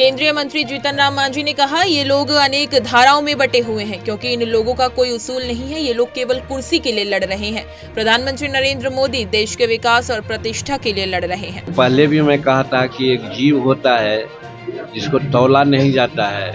केंद्रीय मंत्री जीतन राम मांझी ने कहा, ये लोग अनेक धाराओं में बटे हुए हैं क्योंकि इन लोगों का कोई उसूल नहीं है। ये लोग केवल कुर्सी के लिए लड़ रहे हैं। प्रधानमंत्री नरेंद्र मोदी देश के विकास और प्रतिष्ठा के लिए लड़ रहे हैं। पहले भी मैं कहा था कि एक जीव होता है जिसको तौला नहीं जाता है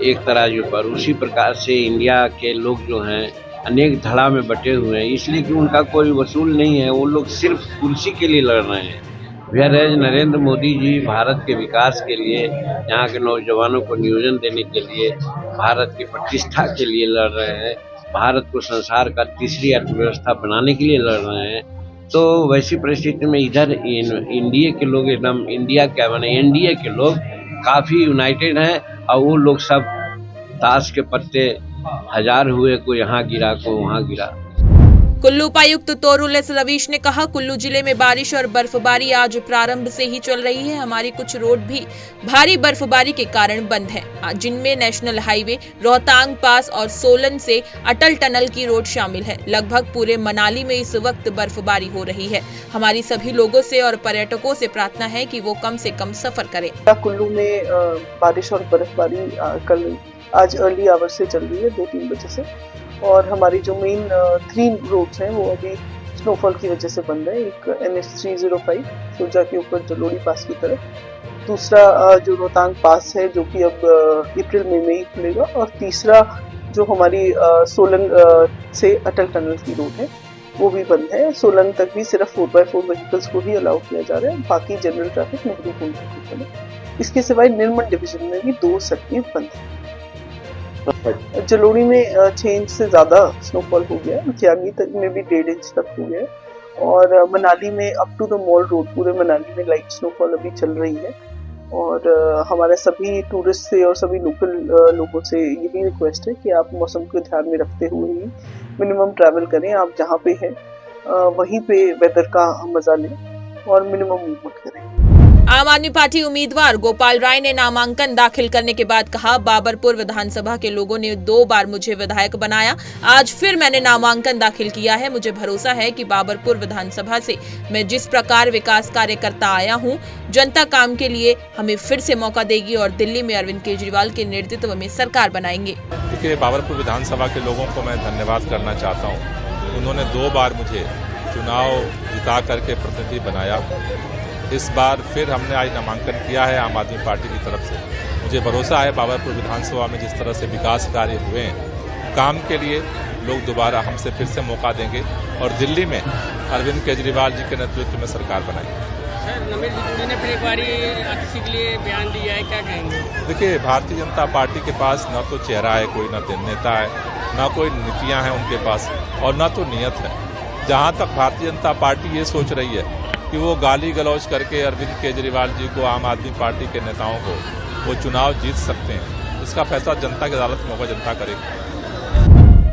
एक तराजू पर, उसी प्रकार से इंडिया के लोग जो हैं अनेक धड़ा में बटे हुए हैं, इसलिए कि उनका कोई वसूल नहीं है। वो लोग सिर्फ कुर्सी के लिए लड़ रहे हैं। वेयरएज नरेंद्र मोदी जी भारत के विकास के लिए, यहाँ के नौजवानों को नियोजन देने के लिए, भारत की प्रतिष्ठा के लिए लड़ रहे हैं, भारत को संसार का तीसरी अर्थव्यवस्था बनाने के लिए लड़ रहे हैं। तो वैसी परिस्थिति में इधर एनडीए के लोग एकदम एनडीए के लोग काफ़ी यूनाइटेड हैं और वो लोग सब ताश के पत्ते हजार हुए, को यहाँ गिरा को वहाँ गिरा। कुल्लू उपायुक्त तोरुल एस रवीश ने कहा, कुल्लू जिले में बारिश और बर्फबारी आज प्रारंभ से ही चल रही है। हमारी कुछ रोड भी भारी बर्फबारी के कारण बंद है, जिनमें नेशनल हाईवे, रोहतांग पास और सोलन से अटल टनल की रोड शामिल है। लगभग पूरे मनाली में इस वक्त बर्फबारी हो रही है। हमारी सभी लोगों से और पर्यटकों से प्रार्थना है कि वो कम से कम सफर करें। कुल्लू में बारिश और बर्फबारी आज अर्ली आवर से चल रही है 2-3 बजे से, और हमारी जो मेन 3 रोड्स हैं वो अभी स्नोफॉल की वजह से बंद है। एक NH305 सोजा के ऊपर जलोड़ी पास की तरफ, दूसरा जो रोहतांग पास है जो कि अब अप्रैल मई में ही खुलेगा, और तीसरा जो हमारी सोलन से अटल टनल की रोड है वो भी बंद है। सोलन तक भी सिर्फ 4x4 व्हीकल्स को ही अलाउ किया जा रहा है, बाकी जनरल ट्रैफिक नेहरू पुल तक चले। इसके सिवाय निर्मल डिवीजन में भी 2 सड़कें बंद है। जलोड़ी में 6 इंच से ज्यादा स्नोफॉल हो गया, खियागी तक में भी 1.5 इंच तक हो गया, और मनाली में up to the mall road पूरे मनाली में लाइट स्नोफॉल अभी चल रही है। और हमारे सभी टूरिस्ट से और सभी लोकल लोगों से यही रिक्वेस्ट है कि आप मौसम को ध्यान में रखते हुए ही मिनिमम ट्रैवल करें। आप जहाँ पे हैं वहीं पे वेदर का मजा लें और मिनिमम मूवमेंट करें। आम आदमी पार्टी उम्मीदवार गोपाल राय ने नामांकन दाखिल करने के बाद कहा, बाबरपुर विधानसभा के लोगों ने 2 बार मुझे विधायक बनाया। आज फिर मैंने नामांकन दाखिल किया है। मुझे भरोसा है कि बाबरपुर विधानसभा से मैं जिस प्रकार विकास कार्य करता आया हूं, जनता काम के लिए हमें फिर से मौका देगी और दिल्ली में अरविंद केजरीवाल के नेतृत्व में सरकार बनाएंगे। देखिए, बाबरपुर विधानसभा के लोगों को मैं धन्यवाद करना चाहता हूँ। उन्होंने 2 बार मुझे चुनाव जिता करके प्रतिनिधि बनाया। इस बार फिर हमने आज नामांकन किया है आम आदमी पार्टी की तरफ से। मुझे भरोसा है बाबरपुर विधानसभा में जिस तरह से विकास कार्य हुए हैं, काम के लिए लोग दोबारा हमसे फिर से मौका देंगे और दिल्ली में अरविंद केजरीवाल जी के नेतृत्व में सरकार बनाएंगे। सर, नमेश जी ने फिर एक बारी किसी के लिए बयान दिया है, क्या कहेंगे? देखिए, भारतीय जनता पार्टी के पास न तो चेहरा है कोई, न नेता है, न कोई नीतियाँ हैं उनके पास, और न तो नियत है। जहाँ तक भारतीय जनता पार्टी ये सोच रही है कि वो गाली गलौज करके अरविंद केजरीवाल जी को, आम आदमी पार्टी के नेताओं को वो चुनाव जीत सकते हैं, इसका फैसला जनता की अदालत में होगा, जनता करेगी।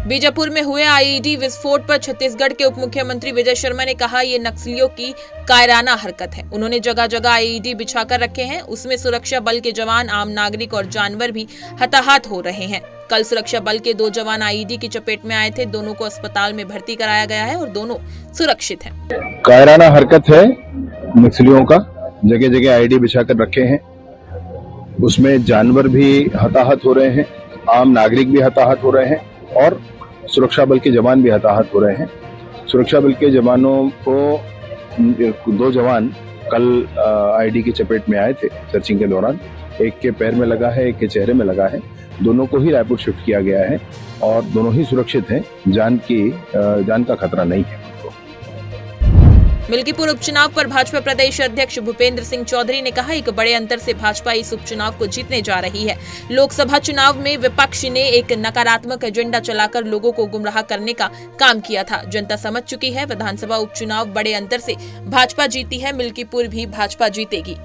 बीजापुर में हुए आईईडी विस्फोट पर छत्तीसगढ़ के उप मुख्यमंत्री विजय शर्मा ने कहा, ये नक्सलियों की कायराना हरकत है। उन्होंने जगह जगह आईईडी बिछाकर रखे हैं, उसमें सुरक्षा बल के जवान, आम नागरिक और जानवर भी हताहत हो रहे हैं। कल सुरक्षा बल के 2 जवान आईईडी की चपेट में आए थे। दोनों को अस्पताल में भर्ती कराया गया है और दोनों सुरक्षित हैं। कायराना हरकत है नक्सलियों का, जगह जगह आईईडी बिछाकर रखे हैं, उसमें जानवर भी हताहत हो रहे हैं, आम नागरिक भी हताहत हो रहे हैं और सुरक्षा बल के जवान भी हताहत हो रहे हैं। सुरक्षा बल के जवानों को 2 जवान कल आईईडी की चपेट में आए थे सर्चिंग के दौरान। एक के पैर में लगा है, एक के चेहरे में लगा है। दोनों को ही रायपुर शिफ्ट किया गया है और दोनों ही सुरक्षित हैं। जान का खतरा नहीं है। मिल्कीपुर उपचुनाव पर भाजपा प्रदेश अध्यक्ष भूपेंद्र सिंह चौधरी ने कहा, एक बड़े अंतर से भाजपा इस उपचुनाव को जीतने जा रही है। लोकसभा चुनाव में विपक्ष ने एक नकारात्मक एजेंडा चलाकर लोगों को गुमराह करने का काम किया था। जनता समझ चुकी है। विधानसभा उपचुनाव बड़े अंतर से भाजपा जीती है। मिल्कीपुर भी भाजपा जीतेगी।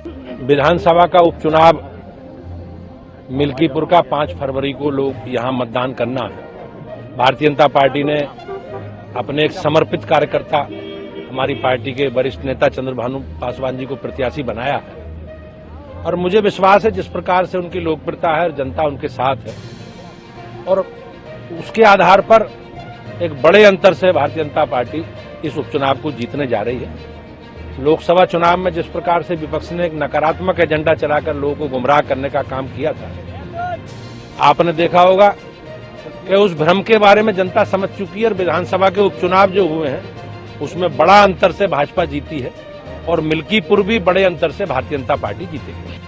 विधानसभा का उपचुनाव मिल्कीपुर का 5 फरवरी को लोग यहाँ मतदान करना है। भारतीय जनता पार्टी ने अपने एक समर्पित कार्यकर्ता, हमारी पार्टी के वरिष्ठ नेता चंद्रभानु पासवान जी को प्रत्याशी बनाया है और मुझे विश्वास है जिस प्रकार से उनकी लोकप्रियता है, जनता उनके साथ है और उसके आधार पर एक बड़े अंतर से भारतीय जनता पार्टी इस उपचुनाव को जीतने जा रही है। लोकसभा चुनाव में जिस प्रकार से विपक्ष ने एक नकारात्मक एजेंडा चलाकर लोगों को गुमराह करने का काम किया था, आपने देखा होगा कि उस भ्रम के बारे में जनता समझ चुकी है और विधानसभा के उपचुनाव जो हुए हैं उसमें बड़ा अंतर से भाजपा जीती है और मिल्कीपुर भी बड़े अंतर से भारतीय जनता पार्टी जीतेगी।